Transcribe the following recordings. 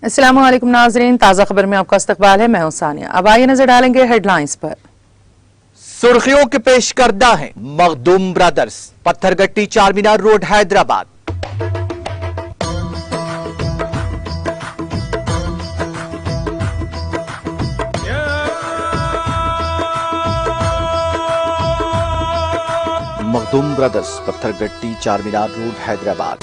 अस्सलामु अलैकुम नाज़रीन, ताज़ा खबर में आपका इस्तकबाल है। मैं हूं सानिया। अब आइए नजर डालेंगे हेडलाइंस पर। सुर्खियों के पेश करदा है Makhdoom brothers, Pathergatti Charminar road Hyderabad. Makhdoom brothers, Pathergatti Charminar road Hyderabad.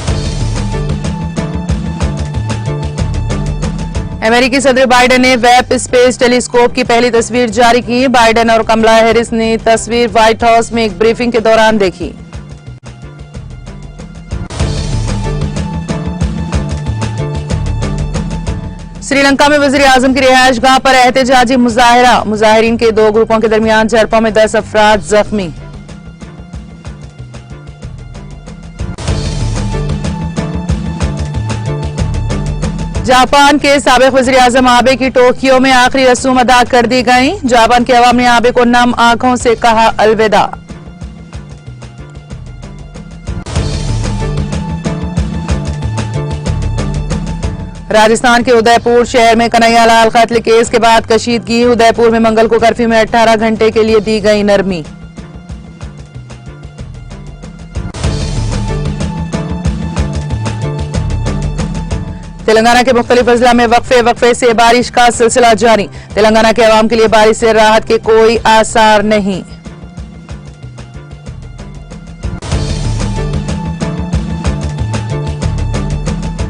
अमेरिकी सदर बाइडेन ने वेब स्पेस टेलीस्कोप की पहली तस्वीर जारी की। बाइडेन और कमला हैरिस ने तस्वीर व्हाइट हाउस में एक ब्रीफिंग के दौरान देखी। श्रीलंका में वजीर आजम की रिहायशगाह पर एहतजाजी मुजाहरा। मुजाहिरीन के दो ग्रुपों के दरमियान झड़पों में 10 अफराद जख्मी। जापान के साबिक वज़ीर आज़म आबे की टोक्यो में आखिरी रसूम अदा कर दी गई। जापान के अवाम ने आबे को नम आंखों से कहा अलविदा। राजस्थान के उदयपुर शहर में कन्हैयालाल कत्ल केस के बाद कशीदगी। उदयपुर में मंगल को कर्फ्यू में 18 घंटे के लिए दी गई नरमी। तेलंगाना के मुख्तलिफ अजला में वक्फे से बारिश का सिलसिला जारी। तेलंगाना के अवाम के लिए बारिश से राहत के कोई आसार नहीं।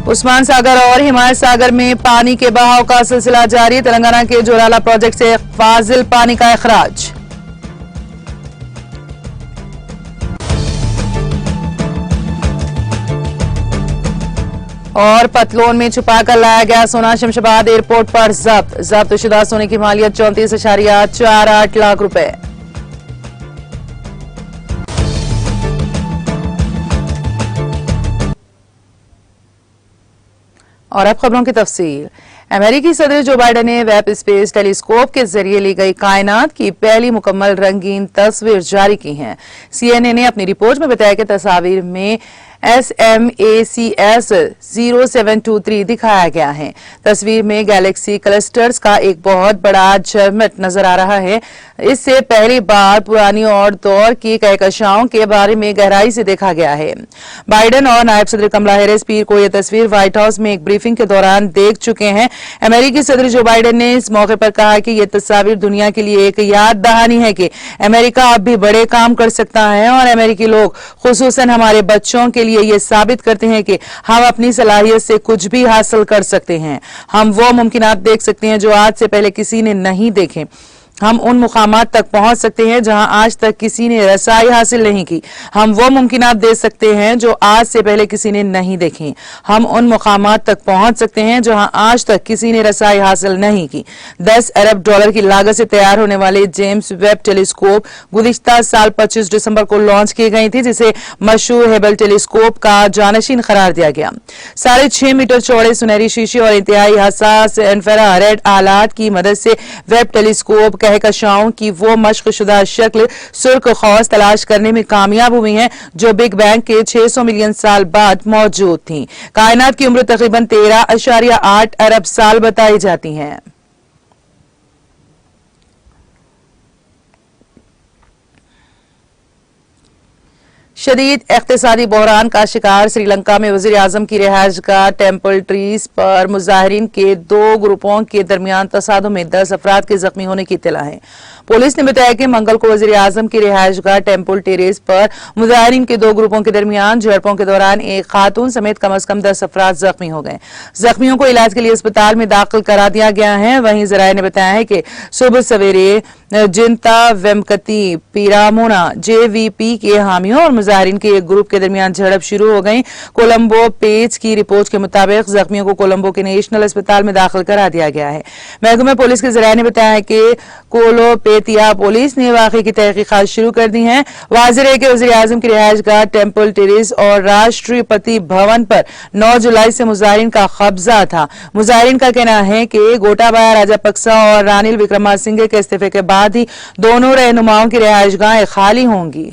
उस्मान सागर और हिमायत सागर में पानी के बहाव का सिलसिला जारी। तेलंगाना के जोराला प्रोजेक्ट से फाजिल पानी का अखराज। और पतलोन में छुपाकर लाया गया सोना शमशाबाद एयरपोर्ट पर जब्त शुदा सोने की मालियत 34.48 लाख रुपए। और अब खबरों की तफसील। अमेरिकी सदर जो बाइडेन ने वेब स्पेस टेलीस्कोप के जरिए ली गई कायनात की पहली मुकम्मल रंगीन तस्वीर जारी की है। सीएनए ने अपनी रिपोर्ट में बताया कि तस्वीर में SMACS 0723 दिखाया गया है। तस्वीर में गैलेक्सी क्लस्टर्स का एक बहुत बड़ा झरमट नजर आ रहा है। इससे पहली बार पुरानी और दौर की कहकशाओं के बारे में गहराई से देखा गया है। बाइडेन और नायब सदर कमला हैरिस पीर को यह तस्वीर व्हाइट हाउस में एक ब्रीफिंग के दौरान देख चुके हैं। अमेरिकी सदर जो बाइडेन ने इस मौके पर कहा कि यह तस्वीर दुनिया के लिए एक याद दहानी है कि अमेरिका अब भी बड़े काम कर सकता है और अमेरिकी लोग खुसूसन हमारे बच्चों के लिए ये साबित करते हैं कि हम अपनी सलाहियत से कुछ भी हासिल कर सकते हैं। हम वो मुमकिनात देख सकते हैं जो आज से पहले किसी ने नहीं देखे। हम उन मुकामात तक पहुंच सकते हैं जहां आज तक किसी ने रसाई हासिल नहीं की। हम वो मुमकिनात दे सकते हैं जो आज से पहले किसी ने नहीं देखे। हम उन मुकामात तक पहुंच सकते हैं जहां आज तक किसी ने रसाई हासिल नहीं की। 10 अरब डॉलर की लागत से तैयार होने वाले जेम्स वेब टेलीस्कोप गुज़िश्ता साल 25 दिसंबर को लॉन्च की गई थी, जिसे मशहूर हेबल टेलीस्कोप का जानशीन करार दिया गया। 6.5 मीटर चौड़े सुनहरी शीशे और इंतहाई हसास इंफ्रारेड आलात की मदद से वेब टेलीस्कोप कहकशाओं की वो मशक़शुदा शक्ल सुर्ख खौस तलाश करने में कामयाब हुई हैं जो बिग बैंग के 600 मिलियन साल बाद मौजूद थीं। कायनात की उम्र तकरीबन 13.8 अरब साल बताई जाती है। शदीद इक़्तिसादी बहरान का शिकार श्रीलंका में वज़ीर आज़म की रिहायशगाह टेम्पल ट्रीज पर मुजाहिरीन के दो ग्रुपों के दरमियान तसादुम में 10 अफराद के जख्मी होने की इत्तला है। पुलिस ने बताया कि मंगल को वज़ीर आज़म की रिहायशगाह टेम्पल टेरेस पर मुजाहिरीन के दो ग्रुपों के दरमियान झड़पों के दौरान एक खातून समेत कम अज कम 10 अफराद जख्मी हो गए। जख्मियों को इलाज के लिए अस्पताल में दाखिल करा दिया गया है। वहीं जराये ने बताया है कि सुबह सवेरे जिंता वेमकती पीरामोना JVP के हामियों और मुजाहिरीन के एक ग्रुप के दरमियान झड़प शुरू हो गई। कोलंबो पेज की रिपोर्ट के मुताबिक जख्मियों को कोलंबो के नेशनल अस्पताल में दाखिल करा दिया गया है। महकमा पुलिस के जराये ने बताया है कि कोलोपेतिया पुलिस ने वाकई की तहकीकात शुरू कर दी है। वाज़ेह है कि वज़ीर आज़म की रिहायशगाह टेम्पल टेरेस और राष्ट्रपति भवन पर 9 जुलाई से मुजाहिरीन का कब्जा था। मुजाहिरीन का कहना है कि गोटाबाया राजापक्सा और रानिल विक्रमासिंघे के इस्तीफे के बाद ही दोनों रहनुमाओं की रिहायशगाहें खाली होंगी।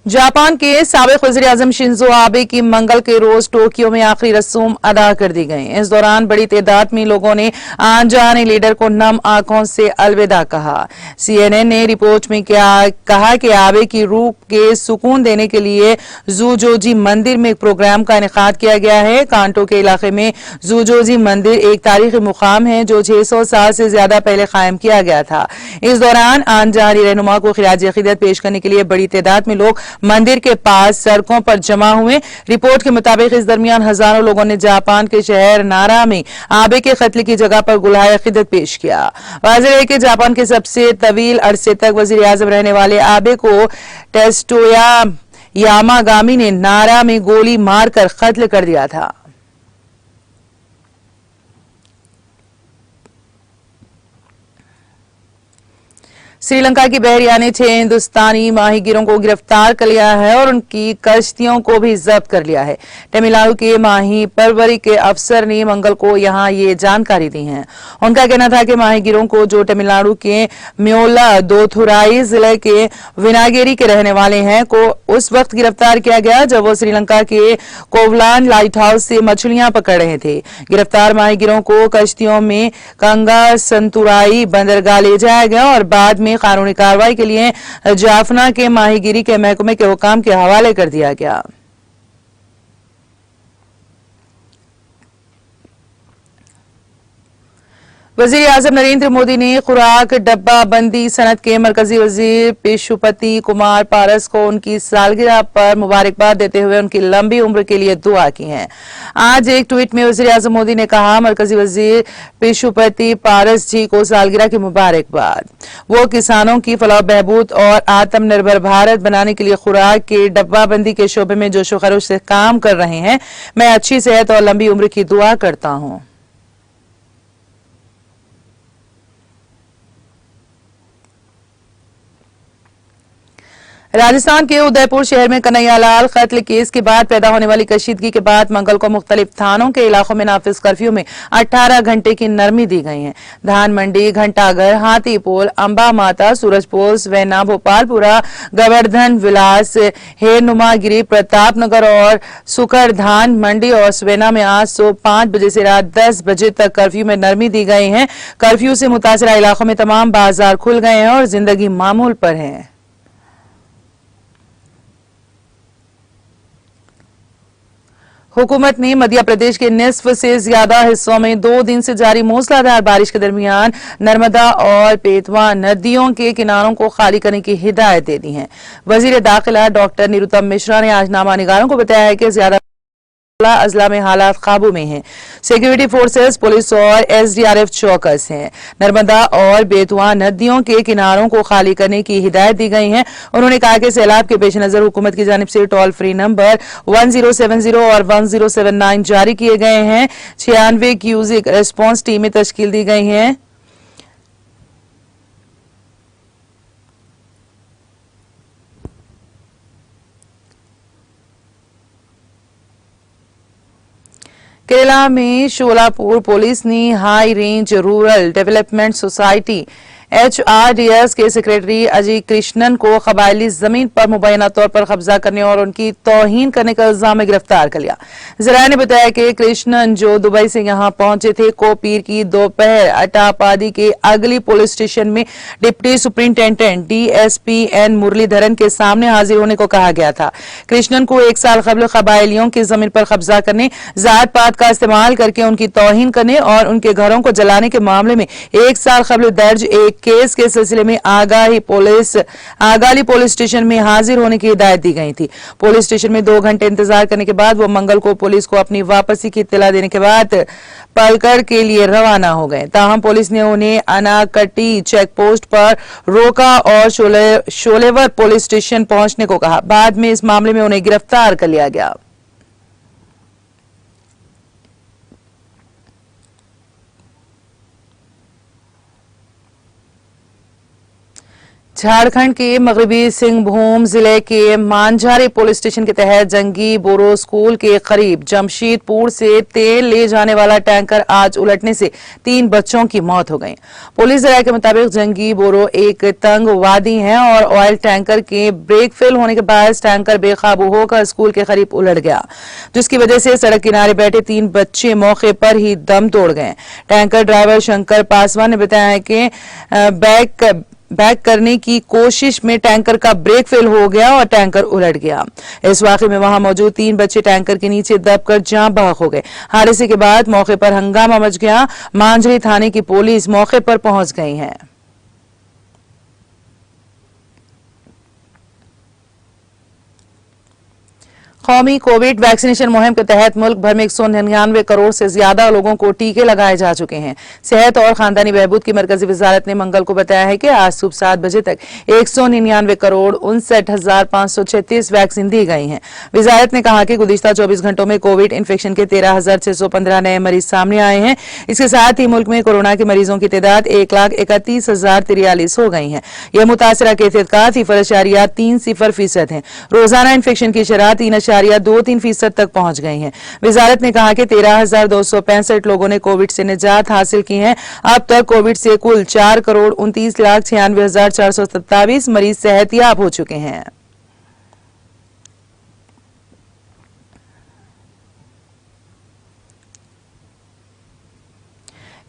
जापान के साबिक वज़ीर आज़म शिंजो आबे की मंगल के रोज टोक्यो में आखिरी रस्म अदा कर दी गई। इस दौरान बड़ी तादाद में लोगों ने आन जाने लीडर को नम आंखों से अलविदा कहा। CNN ने रिपोर्ट में कहा कि आबे की रूह के सुकून देने के लिए जूजोजी मंदिर में एक प्रोग्राम का इनेकाद किया गया है। कांटो के इलाके में जूजोजी मंदिर एक तारीखी मुकाम है जो 600 साल से ज्यादा पहले कायम किया गया था। इस दौरान आन जाने रहनुमा को खिराज अकीदत पेश करने के लिए बड़ी तादाद में लोग मंदिर के पास सड़कों पर जमा हुए। रिपोर्ट के मुताबिक इस दरमियान हजारों लोगों ने जापान के शहर नारा में आबे के कत्ल की जगह पर गुलाए अकीदत पेश किया। वाज़ेह है कि जापान के सबसे तवील अरसे तक वज़ीर आज़म रहने वाले आबे को टेस्टोया यामागामी ने नारा में गोली मारकर कत्ल कर दिया था। श्रीलंका की बहरिया ने 6 हिंदुस्तानी माहीगीरों को गिरफ्तार कर लिया है और उनकी कश्तियों को भी जब्त कर लिया है। तमिलनाडु के माही परवरी के अफसर ने मंगल को यहां ये जानकारी दी है। उनका कहना था कि माहीगीरों को, जो तमिलनाडु के म्योला दोथुराई जिले के विनागेरी के रहने वाले हैं, को उस वक्त गिरफ्तार किया गया जब वो श्रीलंका के कोवलान लाइट हाउस से मछलियां पकड़ रहे थे। गिरफ्तार माहीगीरों को कश्तियों में कंगा संतुराई बंदरगाह ले जाया गया और बाद में कानूनी कार्रवाई के लिए जाफना के माहीगीरी के महकमे के हुकाम के हवाले कर दिया गया। वज़ीर आज़म नरेंद्र मोदी ने खुराक डब्बा बंदी सनत के मरकजी वज़ीर पेशुपति कुमार पारस को उनकी सालगिरह पर मुबारकबाद देते हुए उनकी लंबी उम्र के लिए दुआ की है। आज एक ट्वीट में वज़ीर आज़म मोदी ने कहा, मरकजी वज़ीर पेशुपति पारस जी को सालगिरह की मुबारकबाद। वो किसानों की फलाह बहबूद और आत्मनिर्भर भारत बनाने के लिए खुराक के डब्बा बंदी के शोबे में जोशो खरोश से काम कर रहे हैं। मैं अच्छी सेहत और लंबी उम्र की दुआ करता हूं। राजस्थान के उदयपुर शहर में कन्हैयालाल कत्ल केस के बाद पैदा होने वाली कशीदगी के बाद मंगल को मुख्तलिफ थानों के इलाकों में नाफिज कर्फ्यू में 18 घंटे की नरमी दी गई है। धान मंडी, घंटाघर, हाथीपोल, अंबा माता, सूरजपोल, स्वैना, भोपालपुरा, गोवर्धन विलास, हेनुमागिरी, प्रतापनगर और सुकर धान मंडी और स्वैना में आज सुबह 5 बजे से रात 10 बजे तक कर्फ्यू में नरमी दी गई है। कर्फ्यू से मुतासरा इलाकों में तमाम बाजार खुल गए हैं और जिंदगी मामूल पर है। हुकूमत ने मध्य प्रदेश के निस्फ से ज्यादा हिस्सों में 2 दिन से जारी मूसलाधार बारिश के दरमियान नर्मदा और बेतवा नदियों के किनारों को खाली करने की हिदायत दे दी है। वजीर दाखिला डॉक्टर निरुतम मिश्रा ने आज नामा निगारों को बताया है कि ज्यादा अजला में हालात काबू में हैं। सिक्योरिटी फोर्सेस, पुलिस और SDRF चौकस हैं। नर्मदा और बेतवा नदियों के किनारों को खाली करने की हिदायत दी गई है। उन्होंने कहा कि सैलाब के पेश नजर हुकूमत की जानिब से टोल फ्री नंबर 1070 और 1079 जारी किए गए हैं। 96 क्यूजिक रेस्पॉन्स टीमें तश्कील दी गई हैं। केरला में शोलापुर पुलिस ने high range rural development society HRDS के सेक्रेटरी अजय कृष्णन को कबायली जमीन पर मुबैना तौर पर कब्जा करने और उनकी तौहीन करने का इल्जाम में गिरफ्तार कर लिया। जराये ने बताया कि कृष्णन, जो दुबई से यहां पहुंचे थे, को पीर की दोपहर अटापादी के अगली पुलिस स्टेशन में deputy superintendent DSP N Muralidharan के सामने हाजिर होने को कहा गया था। कृष्णन को 1 साल कबल कबायलियों की जमीन पर कब्जा करने, जात पात का इस्तेमाल करके उनकी तौहीन करने और उनके घरों को जलाने के मामले में 1 साल कबल दर्ज एक केस के सिलसिले में आगाली पुलिस स्टेशन में हाजिर होने की हिदायत दी गई थी। पुलिस स्टेशन में 2 घंटे इंतजार करने के बाद वो मंगल को पुलिस को अपनी वापसी की इत्तला देने के बाद पलकड़ के लिए रवाना हो गए। ताहम पुलिस ने उन्हें अनाकटी चेक पोस्ट पर रोका और शोलेवर पुलिस स्टेशन पहुंचने को कहा। बाद में इस मामले में उन्हें गिरफ्तार कर लिया गया। झारखंड के मगरबी सिंहभूम जिले के मांझारी पुलिस स्टेशन के तहत जंगी बोरो स्कूल के करीब जमशेदपुर से तेल ले जाने वाला टैंकर आज उलटने से 3 बच्चों की मौत हो गई। पुलिस जराये के मुताबिक जंगी बोरो एक तंग वादी है और ऑयल टैंकर के ब्रेक फेल होने के बाद टैंकर बेकाबू होकर स्कूल के करीब उलट गया, जिसकी वजह से सड़क किनारे बैठे 3 बच्चे मौके पर ही दम तोड़ गए। टैंकर ड्राइवर शंकर पासवान ने बताया कि बैक करने की कोशिश में टैंकर का ब्रेक फेल हो गया और टैंकर उलट गया। इस वाकये में वहां मौजूद 3 बच्चे टैंकर के नीचे दबकर जाँ बहक हो गए। हादसे के बाद मौके पर हंगामा मच गया। मांझरी थाने की पुलिस मौके पर पहुंच गई है। कौमी कोविड वैक्सीनेशन मुहिम के तहत मुल्क भर में 199 करोड़ से ज्यादा लोगों को टीके लगाए जा चुके हैं। सेहत और खानदानी बहबूद की मरकजी वजारत ने मंगल को बताया है कि आज सुबह 7 बजे तक 199 करोड़ 59,536 वैक्सीन दी गई हैं। वजारत ने कहा कि गुज़िश्ता 24 घंटों में कोविड इन्फेक्शन के 13,615 नए मरीज सामने आए हैं। इसके साथ ही मुल्क में कोरोना के मरीजों की तादाद 1,31,043 हो गई है। यह मुतासरा कैफियत का 0.30% है। रोजाना इन्फेक्शन की शरह 3.23% तक पहुंच गई है। वजारत ने कहा कि 13,265 लोगों ने कोविड से निजात हासिल की है। अब तक कोविड से कुल 4,29,96,427 मरीज सेहतियाब हो चुके हैं।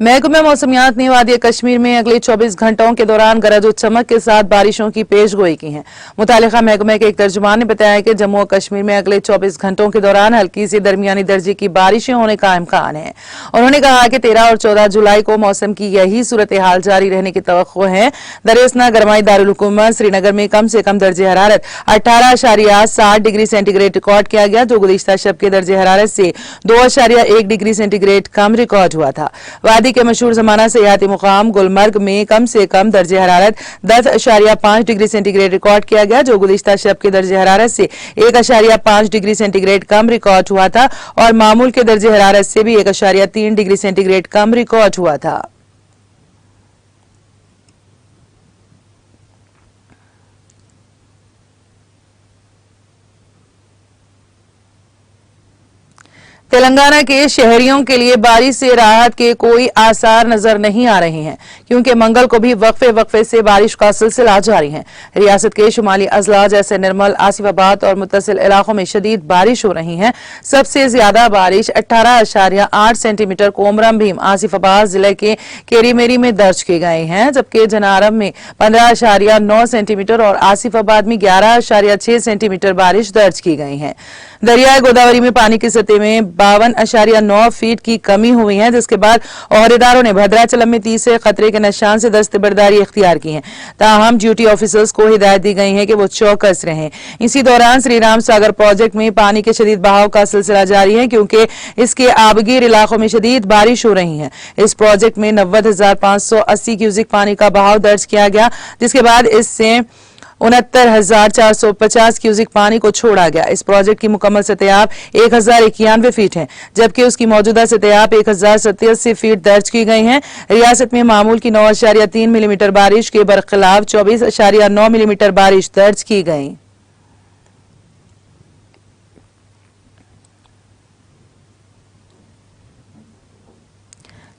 महकमा मौसमियात ने वादी कश्मीर में अगले 24 घंटों के दौरान गरज और चमक के साथ बारिशों की पेशगोई की है। मुतालिका महकमे के एक तर्जुमान ने बताया कि जम्मू और कश्मीर में अगले 24 घंटों के दौरान हल्की से दरमियानी दर्जे की बारिशें होने का इम्कान है। उन्होंने कहा कि 13 और 14 जुलाई को मौसम की यही सूरत हाल जारी रहने की तवक्को है। दरियासना गरमाई दारुल हुकूमत श्रीनगर में कम से कम दर्जे हरारत 18.7 डिग्री सेंटीग्रेड रिकॉर्ड किया गया, जो गुज़िश्ता शब के दर्जे हरारत से 2.1 डिग्री सेंटीग्रेड कम रिकॉर्ड हुआ था। वादी के मशहूर जमाना सियाहती मुकाम गुलमर्ग में कम से कम दर्जे हरारत 10.5 डिग्री सेंटीग्रेड रिकॉर्ड किया गया, जो गुज़िश्ता शब के दर्जे हरारत से 1.5 डिग्री सेंटीग्रेड कम रिकॉर्ड हुआ था और मामूल के दर्जे हरारत से भी 1.3 डिग्री सेंटीग्रेड कम रिकॉर्ड हुआ था। तेलंगाना के शहरियों के लिए बारिश से राहत के कोई आसार नजर नहीं आ रहे हैं, क्योंकि मंगल को भी वक्फे से बारिश का सिलसिला जारी है। रियासत के शुमाली अजला जैसे निर्मल, आसिफाबाद और मुत्तसिल इलाकों में शदीद बारिश हो रही है। सबसे ज्यादा बारिश 18.8 सेंटीमीटर कोमरम भीम आसिफाबाद जिले के केरीमेरी में दर्ज की गई है, जबकि जनारम में 15.9 सेंटीमीटर और आसिफाबाद में 11.6 सेंटीमीटर बारिश दर्ज की गई है। दरियाए गोदावरी में पानी की सतह में 52.9 फीट की कमी हुई है, जिसके बाद ओहदेदारों ने भद्राचलम में 30 से खतरे के निशान से दस्तबरदारी इख्तियार की है। ताहम ड्यूटी ऑफिसर्स को हिदायत दी गई है कि वो चौकस रहें। इसी दौरान श्री राम सागर प्रोजेक्ट में पानी के शदीद बहाव का सिलसिला जारी है, क्योंकि इसके आबगीर इलाकों में शदीद बारिश हो रही है। इस प्रोजेक्ट में 90,580 क्यूसिक पानी का बहाव दर्ज किया गया, जिसके बाद इससे 69,450 क्यूसिक पानी को छोड़ा गया। इस प्रोजेक्ट की मुकम्मल सतह 1,091 फीट है, जबकि उसकी मौजूदा सतह 1,087 फीट दर्ज की गई है। रियासत में मामूल की 9.3 मिलीमीटर बारिश के बरखिलाफ 24.9 मिलीमीटर बारिश दर्ज की गई।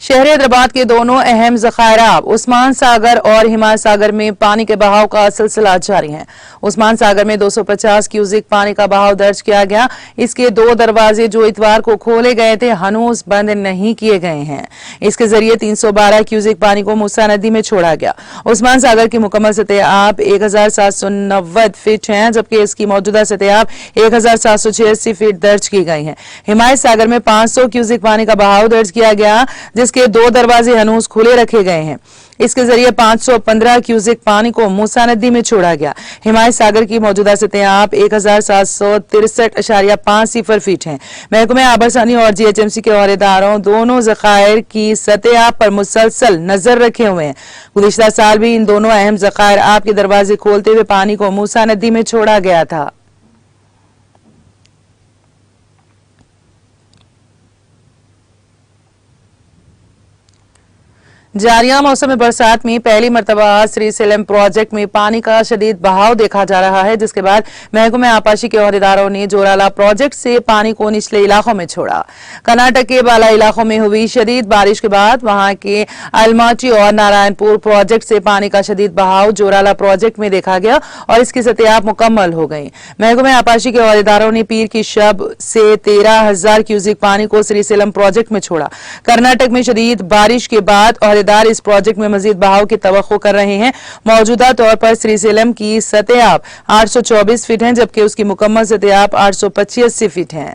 शहर हैदराबाद के दोनों अहम ज़खायरा उस्मान सागर और हिमायत सागर में पानी के बहाव का सिलसिला जारी है। उस्मान सागर में 250 क्यूसिक पानी का बहाव दर्ज किया गया। इसके 2 दरवाजे जो इतवार को खोले गए थे हनूज बंद नहीं किए गए हैं। इसके जरिए 312 क्यूसिक पानी को मूसा नदी में छोड़ा गया। उस्मान सागर की मुकम्मल सतह 1,790 फीट है, जबकि इसकी मौजूदा सतह 1,786 फीट दर्ज की गई है। हिमायत सागर में 500 क्यूसिक पानी का बहाव दर्ज किया गया, जिसके 2 दरवाजे हनूज खुले रखे गए हैं। इसके जरिए 515 क्यूसिक पानी को मूसा नदी में छोड़ा गया। हिमायत सागर की मौजूदा सतह 1,763.50 फीट है। महकमे आबरसानी और GHMC के ओहदेदारों दोनों ज़खायर की सतह पर मुसलसल नजर रखे हुए हैं। गुज़िश्ता साल भी इन दोनों अहम ज़खायर के दरवाजे खोलते हुए पानी को मूसा नदी में छोड़ा गया था। जारिया मौसम बरसात में पहली मरतबा श्रीसेलम प्रोजेक्ट में पानी का शदीद बहाव देखा जा रहा है, जिसके बाद महकमे आपाशी के अहदेदारों ने जोराला प्रोजेक्ट से पानी को निचले इलाकों में छोड़ा। कर्नाटक के बाला इलाकों में हुई शदीद बारिश के बाद वहां के अलमाटी और नारायणपुर प्रोजेक्ट से पानी का शदीद बहाव जोराला प्रोजेक्ट में देखा गया और इसकी सतह मुकम्मल हो गई। महकमे आपाशी के अहदेदारों ने पीर की शब से 13,000 क्यूसिक पानी को श्रीसेलम प्रोजेक्ट में छोड़ा। कर्नाटक में शदीद बारिश के बाद अहदेदार इस प्रोजेक्ट में मजीद बहाव की तवक्को कर रहे हैं। मौजूदा तौर पर श्रीसेलम की सतह 824 फीट है, जबकि उसकी मुकम्मल सतह 885 फीट है।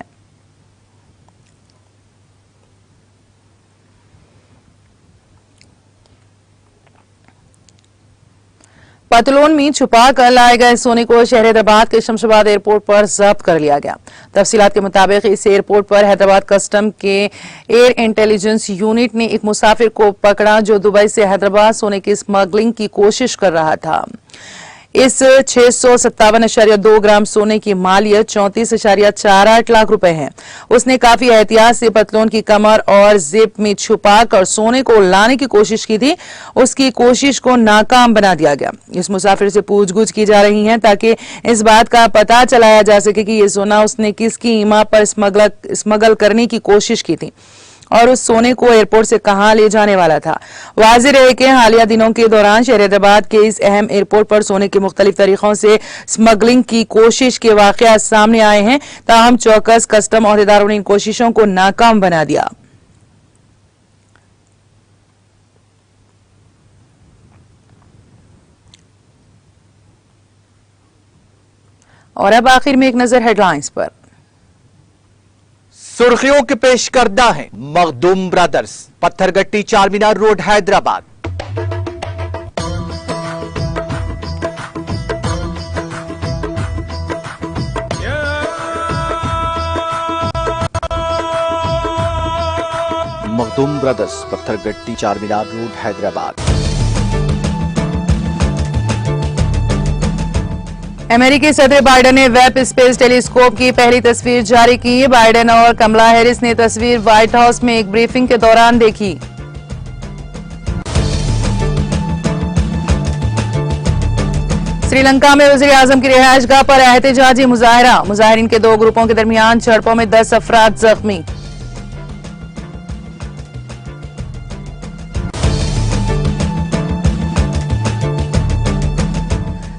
पतलून में छुपा कर लाए गए सोने को शहर हैदराबाद के शमशाबाद एयरपोर्ट पर जब्त कर लिया गया। तफसीलात के मुताबिक इस एयरपोर्ट पर हैदराबाद कस्टम के एयर इंटेलिजेंस यूनिट ने एक मुसाफिर को पकड़ा जो दुबई से हैदराबाद सोने की स्मगलिंग की कोशिश कर रहा था। इस 657.2 ग्राम सोने की मालियत 34.48 लाख रुपए है। उसने काफी एहतियात से पतलून की कमर और जिप में छुपाकर सोने को लाने की कोशिश की थी। उसकी कोशिश को नाकाम बना दिया गया। इस मुसाफिर से पूछगछ की जा रही है ताकि इस बात का पता चलाया जा सके कि यह सोना उसने किसकी ईमा पर स्मगल करने की कोशिश की थी और उस सोने को एयरपोर्ट से कहां ले जाने वाला था। वाज़ेह रहे कि हालिया दिनों के दौरान शहर हैदराबाद के इस अहम एयरपोर्ट पर सोने के मुख्तलिफ तरीकों से स्मगलिंग की कोशिश के वाकयात सामने आए हैं, ताहम चौकस कस्टम अहदेदारों ने इन कोशिशों को नाकाम बना दिया। और अब आखिर में एक नजर हेडलाइंस पर। सुर्खियों के पेश करदा है Makhdoom brothers, Pathergatti Charminar road Hyderabad. Makhdoom brothers, Pathergatti Charminar road Hyderabad. अमेरिकी सदर बाइडेन ने वेब स्पेस टेलीस्कोप की पहली तस्वीर जारी की। बाइडेन और कमला हैरिस ने तस्वीर व्हाइट हाउस में एक ब्रीफिंग के दौरान देखी। श्रीलंका में वज़ीर आज़म की रिहायशगाह पर एहतजाजी मुजाहरा। मुजाहिरीन के दो ग्रुपों के दरमियान झड़पों में 10 अफराद जख्मी।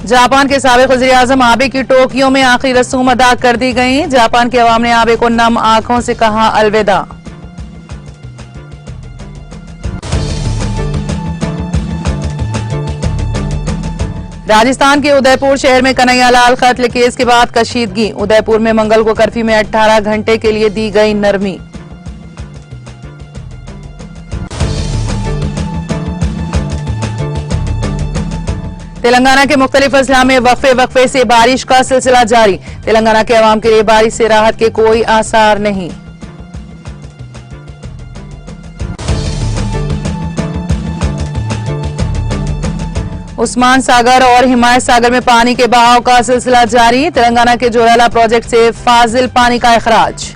जापान के साबिक वज़ीर आज़म आबे की टोक्यो में आखिरी रसूम अदा कर दी गई। जापान के अवाम ने आबे को नम आंखों से कहा अलविदा। राजस्थान के उदयपुर शहर में कन्हैयालाल कत्ल केस के बाद कशीदगी। उदयपुर में मंगल को कर्फ्यू में 18 घंटे के लिए दी गई नरमी। तेलंगाना के मुख्तलिफ अजला में वक्फे से बारिश का सिलसिला जारी। तेलंगाना के अवाम के लिए बारिश से राहत के कोई आसार नहीं। उस्मान सागर और हिमायत सागर में पानी के बहाव का सिलसिला जारी। तेलंगाना के जोराला प्रोजेक्ट से फाजिल पानी का इखराज।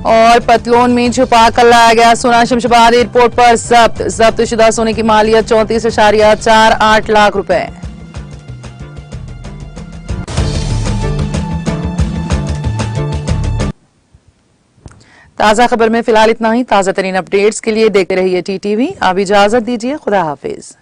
और पतलून में छुपा कर लाया गया सोना शमशाबाद एयरपोर्ट पर जब्तशुदा सोने की मालियत 34.48 लाख रुपए। ताजा खबर में फिलहाल इतना ही। ताजा तरीन अपडेट्स के लिए देखते रहिए TTV। आप इजाजत दीजिए। खुदा हाफिज।